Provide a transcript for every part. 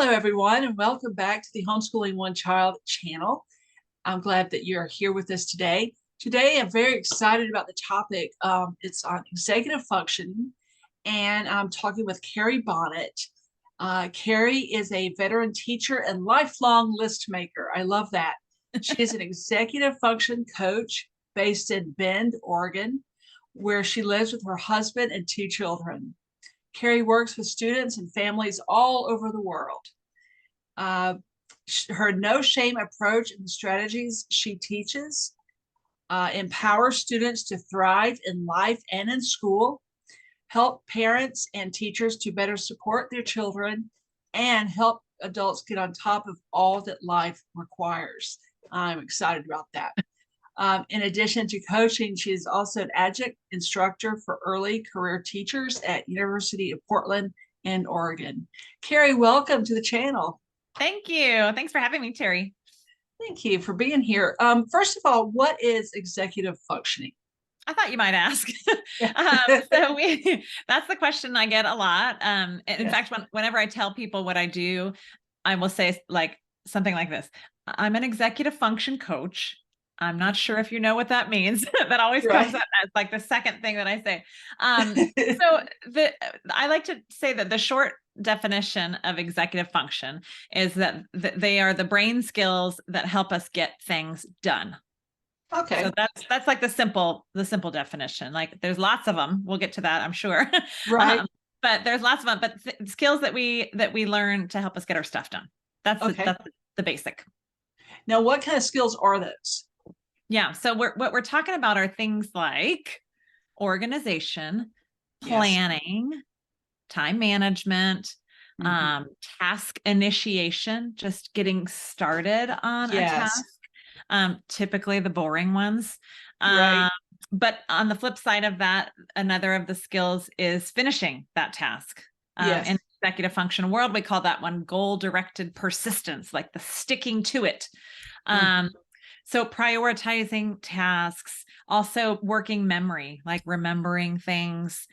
Hello, everyone, and welcome back to the Homeschooling One Child channel. I'm glad that you're here with us today. Today, I'm very excited about the topic. It's on executive functioning, and I'm talking with Carrie Bonnett. Carrie is a veteran teacher and lifelong list maker. I love that. She is an executive function coach based in Bend, Oregon, where she lives with her husband and 2 children. Carrie works with students and families all over the world. Her no shame approach and the strategies she teaches empower students to thrive in life and in school, help parents and teachers to better support their children, and help adults get on top of all that life requires. I'm excited about that. In addition to coaching, she is also an adjunct instructor for early career teachers at University of Portland in Oregon. Carrie, welcome to the channel. Thank you. Thanks for having me, Terrie. Thank you for being here. First of all, what is executive functioning? I thought you might ask. That's the question I get a lot. In fact, whenever I tell people what I do, I will say something like this. I'm an executive function coach. I'm not sure if you know what that means. That always comes up as like the second thing that I say. I like to say that the short definition of executive function is that they are the brain skills that help us get things done. Okay. So that's like the simple definition. Like there's lots of them. We'll get to that, I'm sure. Right. But there's lots of them, but skills that we learn to help us get our stuff done. That's the basic. Now, what kind of skills are those? Yeah. So what we're talking about are things like organization, planning, time management, task initiation, just getting started on a task. Typically the boring ones. But on the flip side of that, another of the skills is finishing that task. In the executive function world, we call that one goal-directed persistence, like the sticking to it. So prioritizing tasks, also working memory, like remembering things,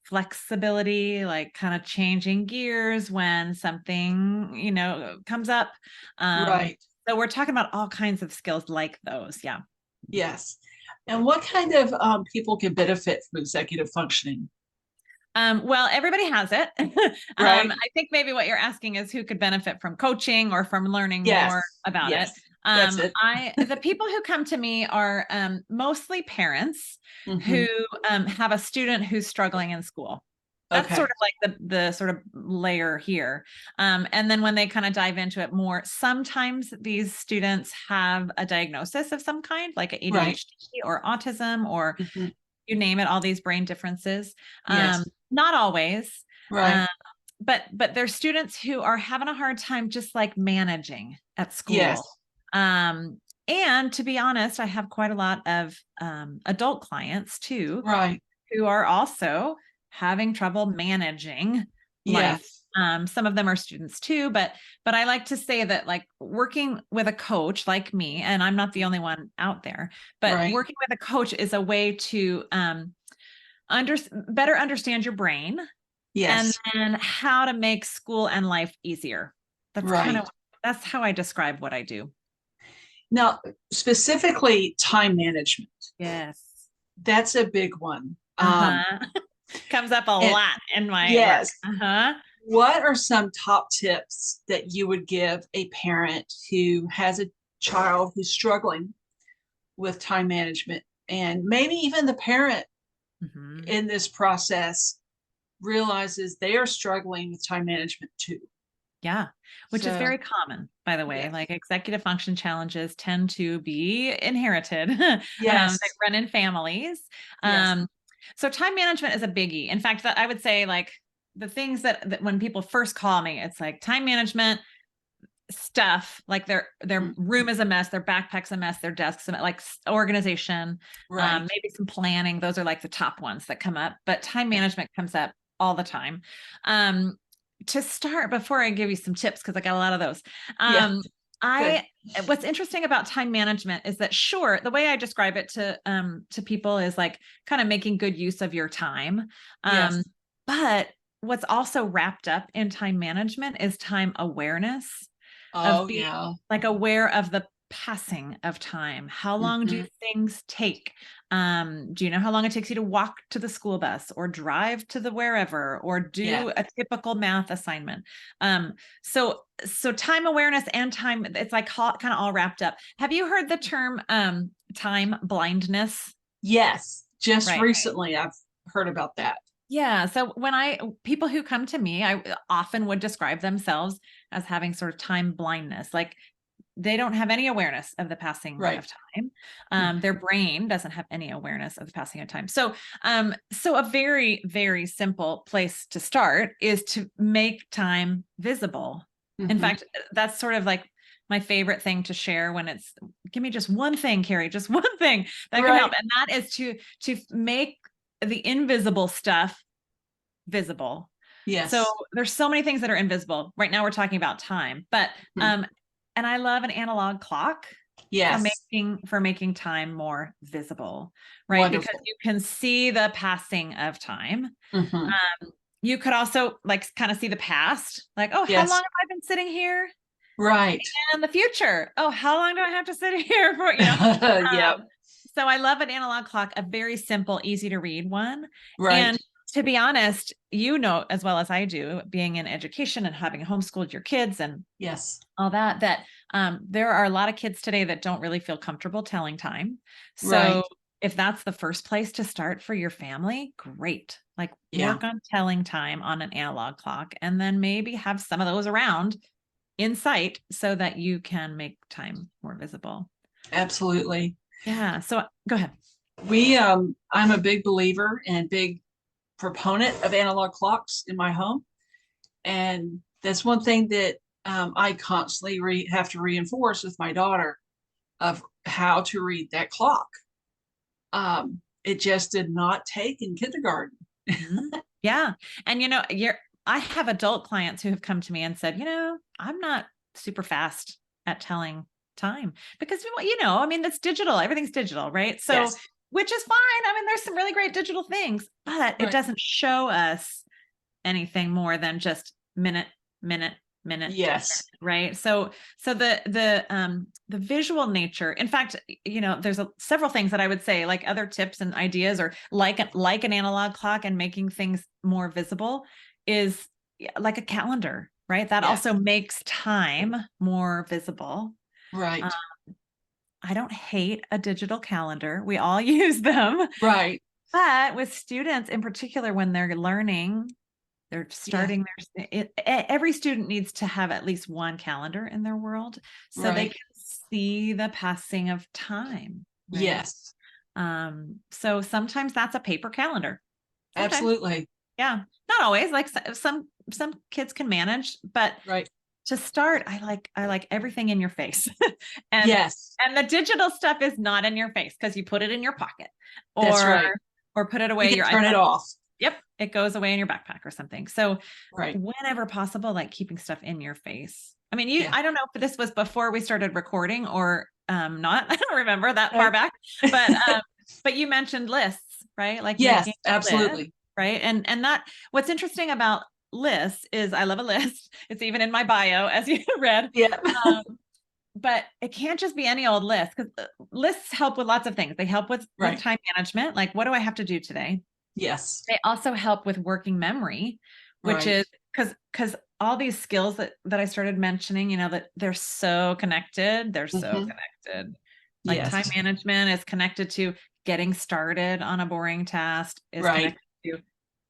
flexibility, like kind of changing gears when something, comes up. So we're talking about all kinds of skills like those. Yeah. Yes. And what kind of people can benefit from executive functioning? Well, everybody has it. I think maybe what you're asking is who could benefit from coaching or from learning more about it. The people who come to me are mostly parents who have a student who's struggling in school. That's sort of like the sort of layer here. And then when they kind of dive into it more, sometimes these students have a diagnosis of some kind, like ADHD or autism or you name it, all these brain differences. Not always. But there's students who are having a hard time just like managing at school. And to be honest, I have quite a lot of adult clients too, who are also having trouble managing life. Some of them are students too, but I like to say that like working with a coach like me, and I'm not the only one out there, but working with a coach is a way to better understand your brain and then how to make school and life easier. That's how I describe what I do. Now, specifically time management. Yes. That's a big one. Comes up a lot in my work. What are some top tips that you would give a parent who has a child who's struggling with time management, and maybe even the parent in this process realizes they are struggling with time management too? Yeah, which is very common, by the way. Like executive function challenges tend to be inherited. They run in families. So time management is a biggie. In fact, I would say like the things that when people first call me, it's like time management stuff, like their room is a mess, their backpack's a mess, their desk's a mess, like organization, maybe some planning. Those are like the top ones that come up, but time management comes up all the time. To start, before I give you some tips, because I got a lot of those. What's interesting about time management is that the way I describe it to people is like kind of making good use of your time. But what's also wrapped up in time management is time awareness, of Oh, being yeah. like aware of the passing of time. How long do things take? Do you know how long it takes you to walk to the school bus or drive to the wherever or do a typical math assignment? So time awareness and time, it's like kind of all wrapped up. Have you heard the term time blindness? Yes. Just Right. recently I've heard about that. Yeah. So people who come to me, I often would describe themselves as having sort of time blindness. Like they don't have any awareness of the passing of time. Their brain doesn't have any awareness of the passing of time. So a very, very simple place to start is to make time visible. In fact, that's sort of like my favorite thing to share when it's, give me just one thing, Carrie, just one thing that can help. And that is to make the invisible stuff visible. Yes. So there's so many things that are invisible. Right now we're talking about time, but and I love an analog clock. Yes. For making time more visible, right? Wonderful. Because you can see the passing of time. You could also like kind of see the past, like, oh, how long have I been sitting here? Right. And the future. Oh, how long do I have to sit here for, you know? So I love an analog clock, a very simple, easy to read one. Right. And to be honest, you know, as well as I do, being in education and having homeschooled your kids and all that there are a lot of kids today that don't really feel comfortable telling time. So if that's the first place to start for your family, great. Like work on telling time on an analog clock, and then maybe have some of those around in sight so that you can make time more visible. Absolutely. Yeah. So go ahead. I'm a big believer and big proponent of analog clocks in my home. And that's one thing that I constantly have to reinforce with my daughter of how to read that clock. It just did not take in kindergarten. Yeah. And, you know, I have adult clients who have come to me and said, you know, I'm not super fast at telling time because, you know, I mean, that's digital. Everything's digital, right? So, which is fine. I mean, there's some really great digital things, but it doesn't show us anything more than just minute. Yes. Right. So the visual nature, in fact, you know, there's several things that I would say, like other tips and ideas, or like an analog clock and making things more visible is like a calendar, right? That also makes time more visible. Right. I don't hate a digital calendar. We all use them. Right. But with students in particular, when they're learning, they're starting every student needs to have at least one calendar in their world so they can see the passing of time. Right? Yes. So sometimes that's a paper calendar. Sometimes. Absolutely. Yeah. Not always. Like some kids can manage, but to start, I like everything in your face. And and the digital stuff is not in your face because you put it in your pocket or put it away. You can turn it off. Yep. It goes away in your backpack or something. So whenever possible, like keeping stuff in your face. I mean, I don't know if this was before we started recording or not. I don't remember that far back, but you mentioned lists, right? Like, yes, absolutely. Lists, right. And that what's interesting about lists is I love a list. It's even in my bio, as you read. Yeah. But it can't just be any old list, because lists help with lots of things. They help with time management. Like, what do I have to do today? Yes. They also help with working memory, which is because all these skills that I started mentioning, you know, that they're so connected. They're so connected. Like time management is connected to getting started on a boring task, is connected to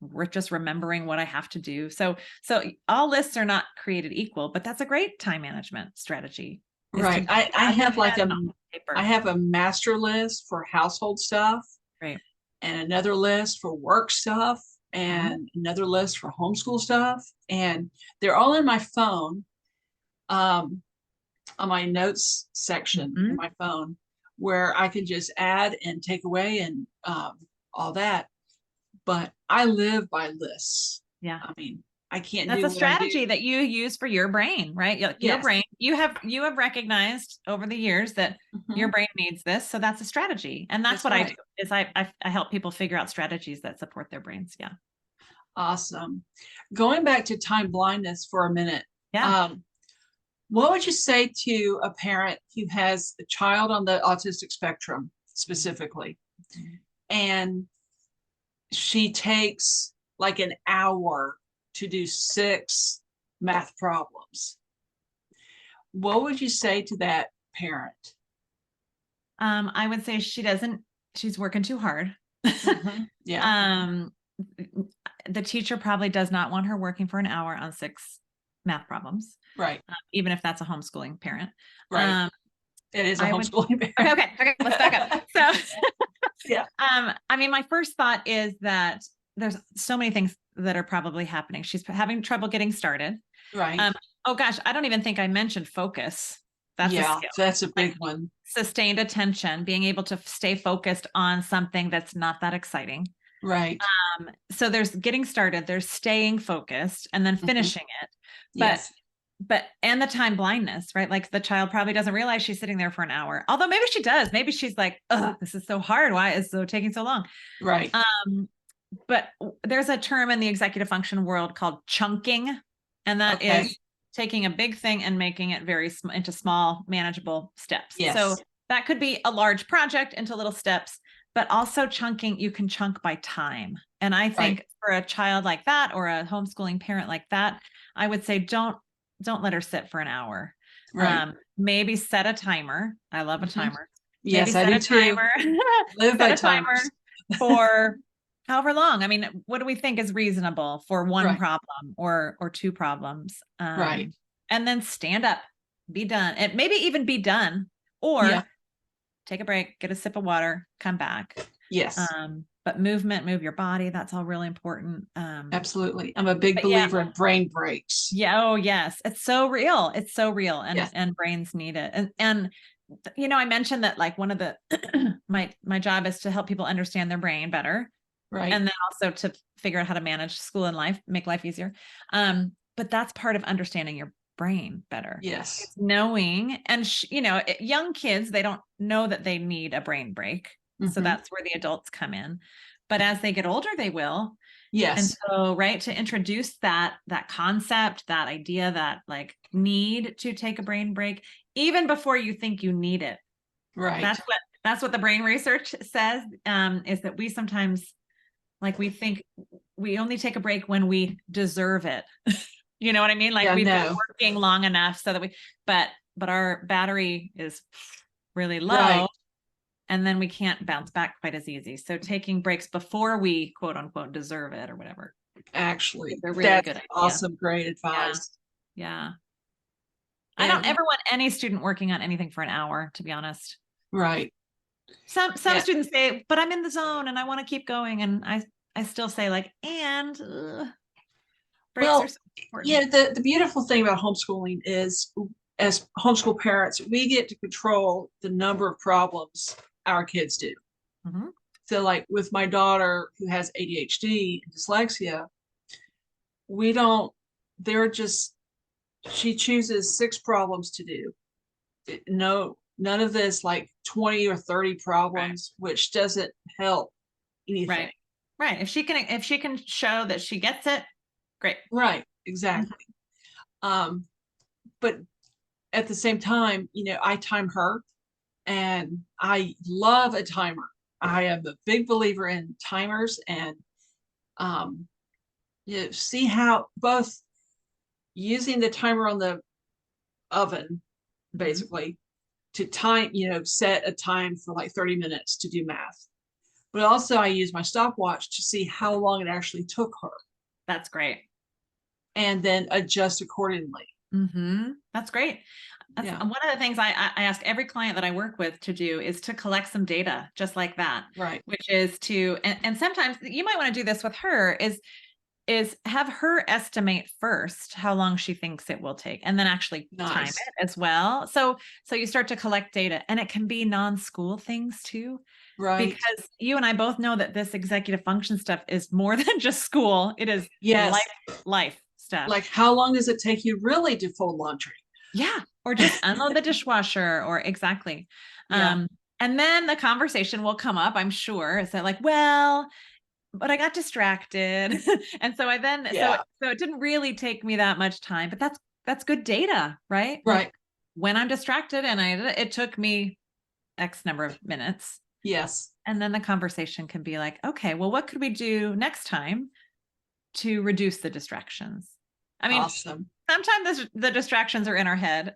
we're just remembering what I have to do. So all lists are not created equal, but that's a great time management strategy. Right. I have like I have a master list for household stuff. Right. And another list for work stuff and another list for homeschool stuff. And they're all in my phone, on my notes section in my phone, where I can just add and take away and all that. But I live by lists. Yeah. I mean, I can't do That's a strategy that you use for your brain, right? Your brain, you have recognized over the years that your brain needs this. So that's a strategy. And that's what I do is I help people figure out strategies that support their brains. Yeah. Awesome. Going back to time blindness for a minute. Yeah. What would you say to a parent who has a child on the autistic spectrum specifically, and she takes like an hour to do 6 math problems? What would you say to that parent? I would say she's working too hard. Mm-hmm. Yeah. The teacher probably does not want her working for an hour on 6 math problems. Right. Even if that's a homeschooling parent. Right. It is a homeschooling parent. Okay, let's back up. So yeah. I mean, my first thought is that there's so many things that are probably happening. She's having trouble getting started. Right. Oh gosh, I don't even think I mentioned focus. That's a skill. That's a big one. Sustained attention, being able to stay focused on something that's not that exciting. Right. So there's getting started, there's staying focused, and then finishing it. But and the time blindness, right? Like the child probably doesn't realize she's sitting there for an hour. Although maybe she does. Maybe she's like, oh, this is so hard. Why is it taking so long? Right. But there's a term in the executive function world called chunking. And that is taking a big thing and making it into small, manageable steps. Yes. So that could be a large project into little steps, but also chunking, you can chunk by time. And I think for a child like that, or a homeschooling parent like that, I would say, don't let her sit for an hour. Right. Maybe set a timer. I love a timer. Yes, I do too. Live by timer for however long. I mean, what do we think is reasonable for one problem or 2 problems? Right. And then stand up, be done, and maybe even be done, or take a break, get a sip of water, come back. Yes. But move your body. That's all really important. Absolutely. I'm a big believer in brain breaks. Yeah. Oh, yes. It's so real. It's so real. And brains need it. And, you know, I mentioned that like one of the, my job is to help people understand their brain better. Right. And then also to figure out how to manage school and life, make life easier. But that's part of understanding your brain better. Yes. It's knowing, and young kids, they don't know that they need a brain break. So that's where the adults come in. But as they get older, they will. Yes. And so, to introduce that concept, that idea, that like need to take a brain break, even before you think you need it. Right. That's what the brain research says, is that we sometimes, like, we think we only take a break when we deserve it. You know what I mean? Like we've been working long enough so that but our battery is really low. Right. And then we can't bounce back quite as easy. So taking breaks before we quote unquote deserve it or whatever. Actually, really that's good awesome. Great advice. Yeah. I don't ever want any student working on anything for an hour, to be honest. Right. Some students say, but I'm in the zone and I want to keep going. And I still say like, breaks are so important. Yeah, the beautiful thing about homeschooling is, as homeschool parents, we get to control the number of problems our kids do. So like with my daughter who has ADHD and dyslexia, she chooses 6 problems to do. None of this like 20 or 30 problems, which doesn't help anything. Right. If she can show that she gets it, great. Right. Exactly. But at the same time, I time her, and I love a timer. I am a big believer in timers, and see how both using the timer on the oven, basically, to time, set a time for like 30 minutes to do math. But also I use my stopwatch to see how long it actually took her. That's great. And then adjust accordingly. That's great. One of the things I ask every client that I work with to do is to collect some data just like that. Right. Which is and sometimes you might want to do this with her, is have her estimate first how long she thinks it will take, and then actually time it as well. So you start to collect data, and it can be non-school things too. Right. Because you and I both know that this executive function stuff is more than just school. It is life stuff. Like, how long does it take you really to fold laundry? Yeah. Or just unload the dishwasher, or exactly. And then the conversation will come up, I'm sure, is that like, well, but I got distracted. And so so it didn't really take me that much time, but that's good data, right? Right. Like when I'm distracted and it took me X number of minutes. Yes. And then the conversation can be like, okay, well, what could we do next time to reduce the distractions? I mean, awesome. Sometimes the distractions are in our head.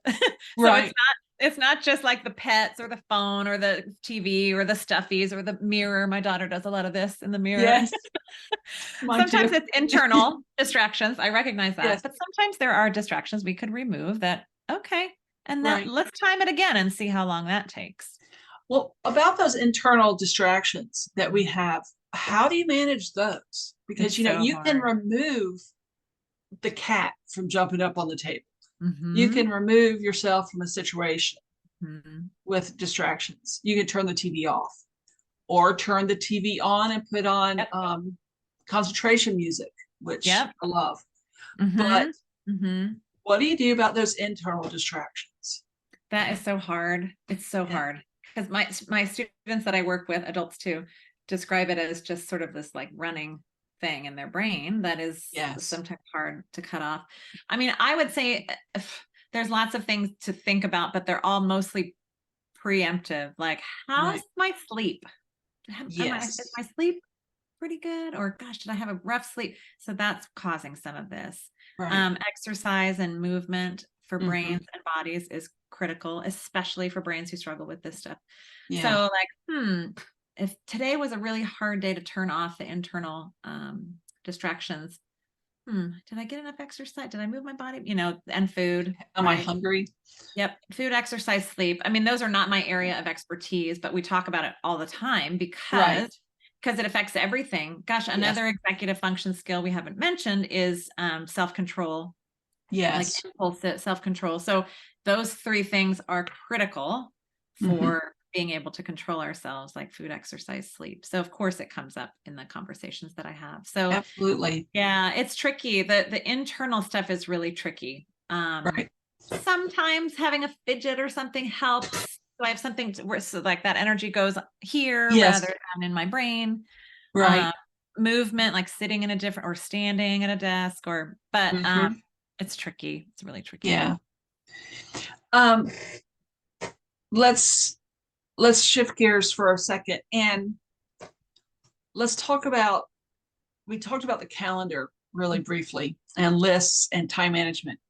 So right. it's not just like the pets or the phone or the TV or the stuffies or the mirror. My daughter does a lot of this in the mirror. Yes. Sometimes it's internal distractions. I recognize that. Yes. But sometimes there are distractions we could remove that, okay. And then let's time it again and see how long that takes. Well, about those internal distractions that we have, how do you manage those? Because, you can remove the cat from jumping up on the table. You can remove yourself from a situation with distractions. You can turn the TV off or turn the TV on and put on concentration music, which I love. But what do you do about those internal distractions? That is so hard. It's so hard. Because my students that I work with, adults too, describe it as just sort of this like running thing in their brain that is sometimes hard to cut off. I mean, I would say there's lots of things to think about, but they're all mostly preemptive. Like, how's my sleep? Is my sleep pretty good? Or gosh, did I have a rough sleep? So that's causing some of this. Exercise and movement for brains and bodies is critical, especially for brains who struggle with this stuff. So like, if today was a really hard day to turn off the internal distractions, did I get enough exercise? Did I move my body? And food. Am I hungry? Yep. Food, exercise, sleep. I mean, those are not my area of expertise, but we talk about it all the time because it affects everything. Gosh, another executive function skill we haven't mentioned is self-control. Like impulse self-control. So those three things are critical for being able to control ourselves, like food, exercise, sleep. So of course it comes up in the conversations that I have. So absolutely. Yeah, it's tricky. The internal stuff is really tricky. Sometimes having a fidget or something helps. So I have something so like that energy goes here rather than in my brain. Movement, like sitting in a different or standing at a desk but it's tricky. It's really tricky. Yeah. Let's shift gears for a second and let's talk about, we talked about the calendar really briefly and lists and time management.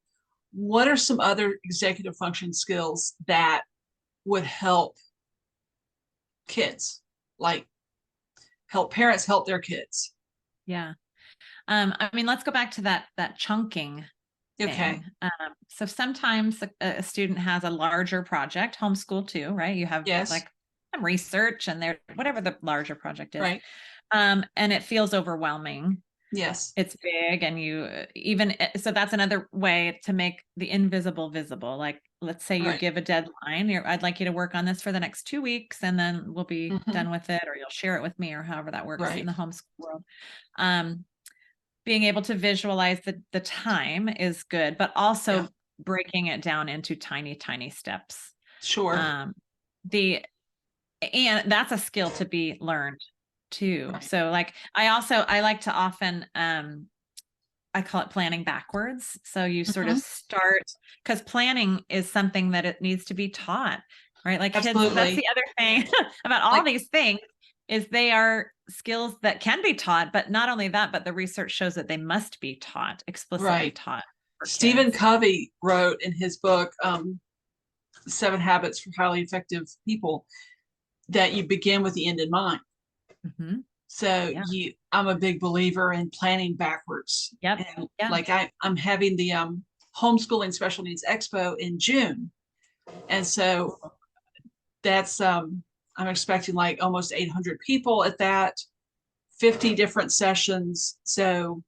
What are some other executive function skills that would help kids, like help parents help their kids? Yeah. I mean, let's go back to that chunking thing. So sometimes a student has a larger project, homeschool too, right? You have like some research and whatever the larger project is. And it feels overwhelming. It's big. And so that's another way to make the invisible visible. Like, let's say you give a deadline, I'd like you to work on this for the next 2 weeks, and then we'll be done with it, or you'll share it with me, or however that works in the homeschool world. Being able to visualize the time is good, but also breaking it down into tiny, tiny steps. And that's a skill to be learned too. So like, I like to often, I call it planning backwards. So you sort of start, because planning is something that it needs to be taught, right? Like kids, that's the other thing about all these things is they are skills that can be taught, but not only that, but the research shows that they must be taught, explicitly taught. Stephen Covey wrote in his book, 7 Habits for Highly Effective People, that you begin with the end in mind. So I'm a big believer in planning backwards. Like I'm having the Homeschooling Special Needs Expo in June. And so that's, I'm expecting like almost 800 people at that, 50 different sessions. So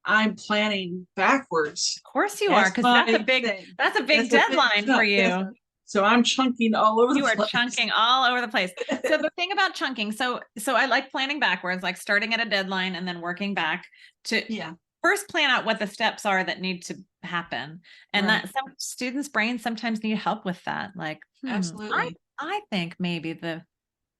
I'm planning backwards. Of course you are, because that's a big deadline for you. So I'm chunking all over the place. You are chunking all over the place. So the thing about chunking, so I like planning backwards, like starting at a deadline and then working back to first plan out what the steps are that need to happen. And that some students' brains sometimes need help with that. Like, absolutely. I think maybe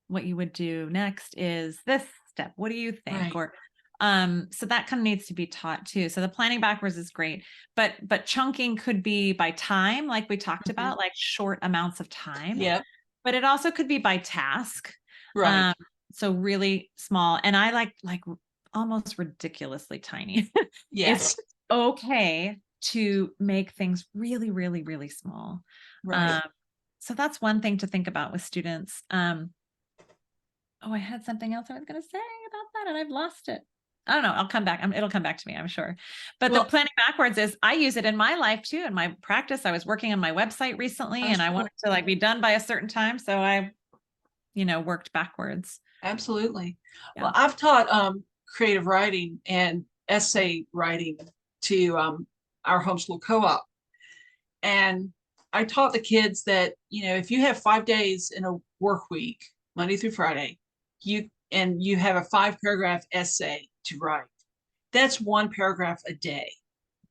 what you would do next is this step? What do you think? Right. Or so that kind of needs to be taught too. So the planning backwards is great, but chunking could be by time, like we talked about, like short amounts of time. Yeah. But it also could be by task. Right. So really small. And I like almost ridiculously tiny. Yes. It's okay to make things really, really, really small. Right. So that's one thing to think about with students. Oh, I had something else I was going to say about that and I've lost it. I don't know. I'll come back. It'll come back to me, I'm sure. But the planning backwards is I use it in my life too. In my practice, I was working on my website recently and I wanted to like be done by a certain time. So I, worked backwards. Absolutely. Yeah. Well, I've taught creative writing and essay writing to our homeschool co-op. And I taught the kids that, if you have 5 days in a work week, Monday through Friday, you have a 5-paragraph essay to write. That's 1 paragraph a day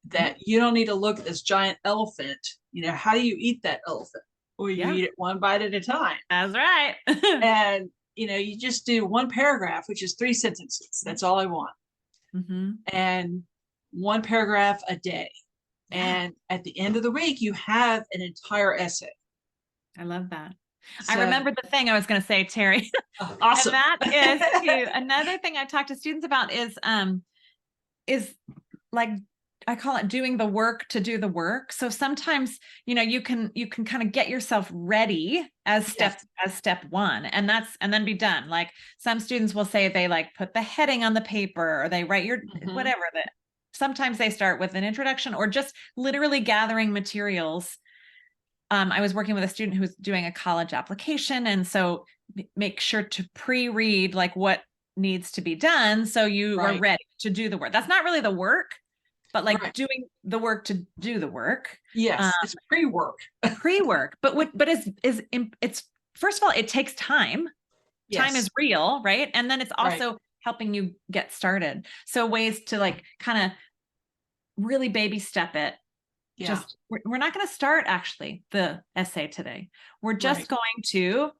that you don't need to look at this giant elephant. How do you eat that elephant? Well, you eat it 1 bite at a time. That's right. And, you just do 1 paragraph, which is 3 sentences. That's all I want. And 1 paragraph a day. And at the end of the week, you have an entire essay. I love that. So, I remember the thing I was going to say, Terrie. Awesome. And that is another thing I talk to students about is like, I call it doing the work to do the work. So sometimes, you can kind of get yourself ready as step 1 and then be done. Like some students will say they like put the heading on the paper or they write your whatever that. Sometimes they start with an introduction or just literally gathering materials. I was working with a student who was doing a college application. And so make sure to pre-read like what needs to be done. So you are ready to do the work. That's not really the work, but like doing the work to do the work. Yes. It's pre-work. But it's first of all, it takes time. Yes. Time is real. Right. And then it's also helping you get started. So ways to like kind of really baby step it. Yeah. Just we're not going to start actually the essay today. We're just going to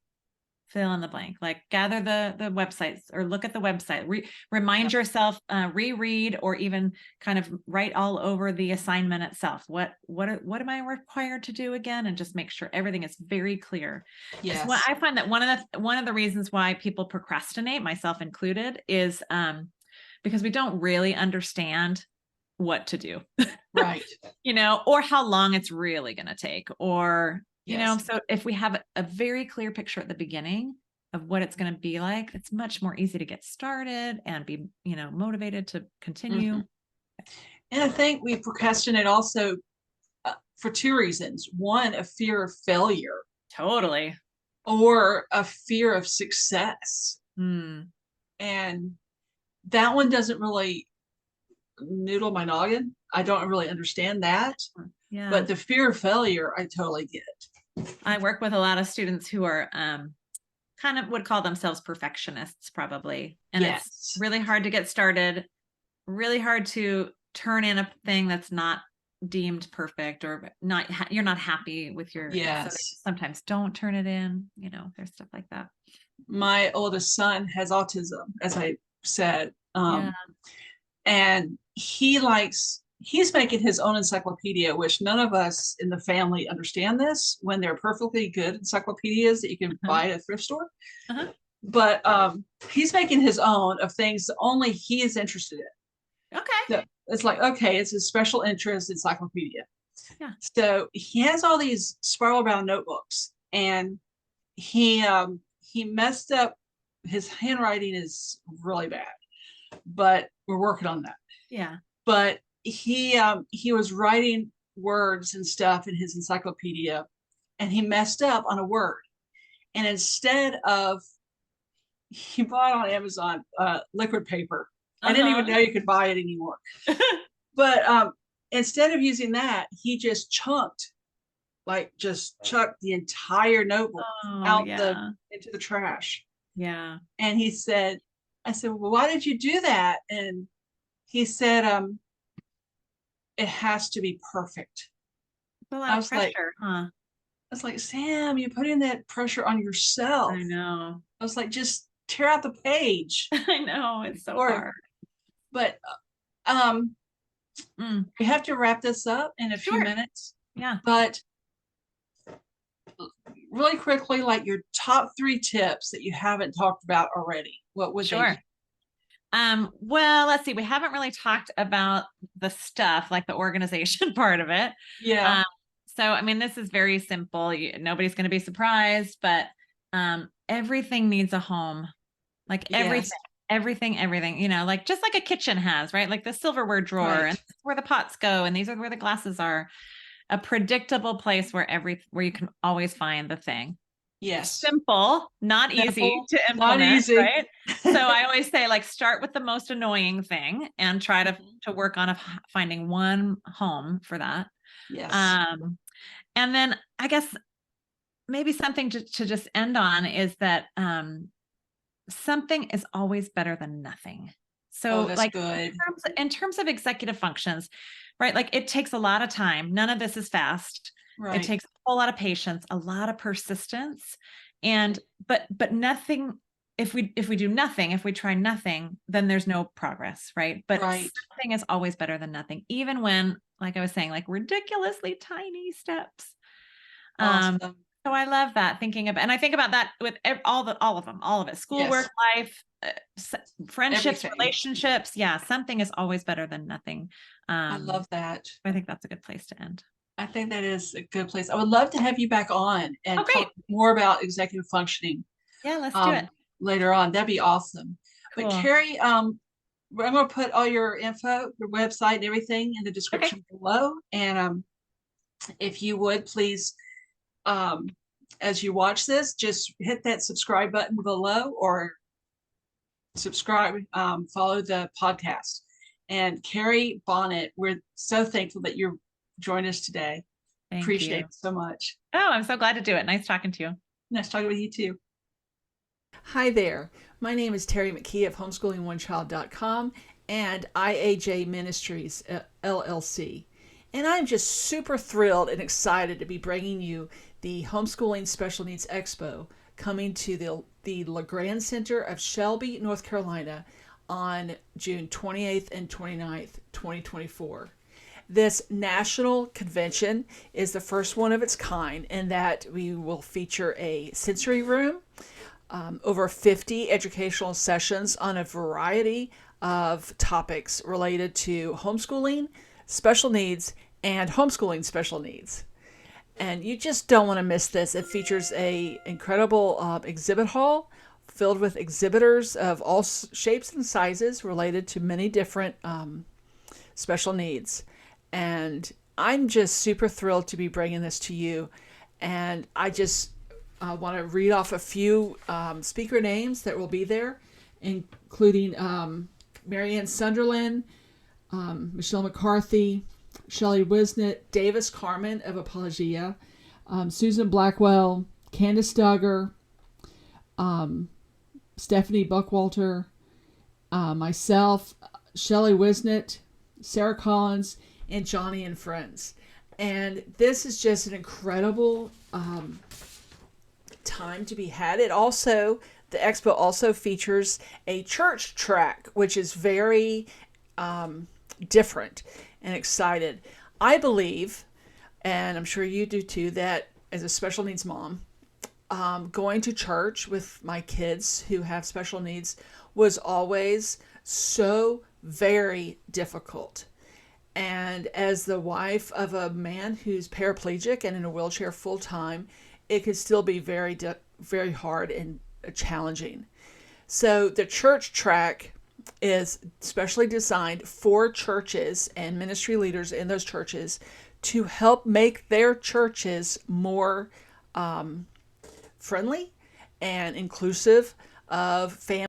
fill in the blank, like gather the websites or look at the website, remind yourself, reread, or even kind of write all over the assignment itself. What am I required to do again? And just make sure everything is very clear. Yes. What I find that one of the reasons why people procrastinate, myself included, is because we don't really understand what to do. Right. Or how long it's really going to take, or so if we have a very clear picture at the beginning of what it's going to be like, it's much more easy to get started and be, motivated to continue. And I think we procrastinate also for 2 reasons. One, a fear of failure. Totally. Or a fear of success. And that one doesn't really noodle my noggin. I don't really understand that. Yeah. But the fear of failure, I totally get. I work with a lot of students who are kind of would call themselves perfectionists, probably. And it's really hard to get started, really hard to turn in a thing that's not deemed perfect or you're not happy with your, so sometimes don't turn it in, there's stuff like that. My oldest son has autism, as I said. And he's making his own encyclopedia, which none of us in the family understand this, when they're perfectly good encyclopedias that you can buy at a thrift store. But he's making his own of things that only he is interested in. Okay. So it's like, okay, it's a special interest encyclopedia. Yeah. So he has all these spiral bound notebooks, and he messed up. His handwriting is really bad, but we're working on that. Yeah. But he was writing words and stuff in his encyclopedia, and he messed up on a word. And instead of, he bought on Amazon liquid paper. I didn't even know you could buy it anymore. But instead of using that, he just chucked the entire notebook into the trash. Yeah. And he said, I said, well, why did you do that? And he said, it has to be perfect. A lot of pressure, huh? I was like, Sam, you're putting that pressure on yourself. I know. I was like, just tear out the page. I know, it's so hard. But we have to wrap this up in a few minutes. Yeah. But really quickly, like your top 3 tips that you haven't talked about already, what would they be? Well, let's see. We haven't really talked about the stuff, like the organization part of it. Yeah. So, I mean, this is very simple. Nobody's going to be surprised, but everything needs a home. Like everything, like just like a kitchen has, right? Like the silverware drawer, and this is where the pots go, and these are where the glasses are. A predictable place where you can always find the thing. Yes. Simple, not easy to implement, right? So I always say, like, start with the most annoying thing and try to work on finding one home for that. Yes. And then I guess maybe something to just end on is that something is always better than nothing. So like good. In terms of executive functions, right? Like it takes a lot of time. None of this is fast. Right. It takes a whole lot of patience, a lot of persistence. But nothing, if we do nothing, if we try nothing, then there's no progress, right? But something is always better than nothing, even when, like I was saying, like ridiculously tiny steps. Awesome. So I love that, and I think about that with all of it, schoolwork, life, friendships, relationships. Yeah. Something is always better than nothing. I love that. I think that's a good place to end. I think that is a good place. I would love to have you back on and talk more about executive functioning. Yeah, let's do it later on. That'd be awesome. Cool. But Carrie, I'm going to put all your info, your website and everything in the description below. And if you would please, as you watch this, just hit that subscribe button below or subscribe, follow the podcast. And Carrie Bonnett, we're so thankful that you're joining us today. Appreciate it so much. Oh, I'm so glad to do it. Nice talking to you. Nice talking with you too. Hi there. My name is Terrie McKee of homeschoolingOneChild.com and IAJ Ministries, LLC. And I'm just super thrilled and excited to be bringing you the Homeschooling Special Needs Expo coming to the LeGrand Center of Shelby, North Carolina on June 28th and 29th, 2024. This national convention is the first one of its kind in that we will feature a sensory room, over 50 educational sessions on a variety of topics related to homeschooling, special needs, and homeschooling special needs. And you just don't want to miss this. It features a incredible exhibit hall filled with exhibitors of all shapes and sizes related to many different special needs. And I'm just super thrilled to be bringing this to you. And I just want to read off a few speaker names that will be there, including Marianne Sunderland, Michelle McCarthy, Shelley Wisnett, Davis Carmen of Apologia, Susan Blackwell, Candace Duggar, Stephanie Buckwalter, myself, Shelley Wisnett, Sarah Collins, and Johnny and Friends. And this is just an incredible time to be had. The expo also features a church track, which is very different and excited. I believe, and I'm sure you do too, that as a special needs mom, going to church with my kids who have special needs was always so very difficult. And as the wife of a man who's paraplegic and in a wheelchair full time, it could still be very, very hard and challenging. So the church track is specially designed for churches and ministry leaders in those churches to help make their churches more friendly and inclusive of families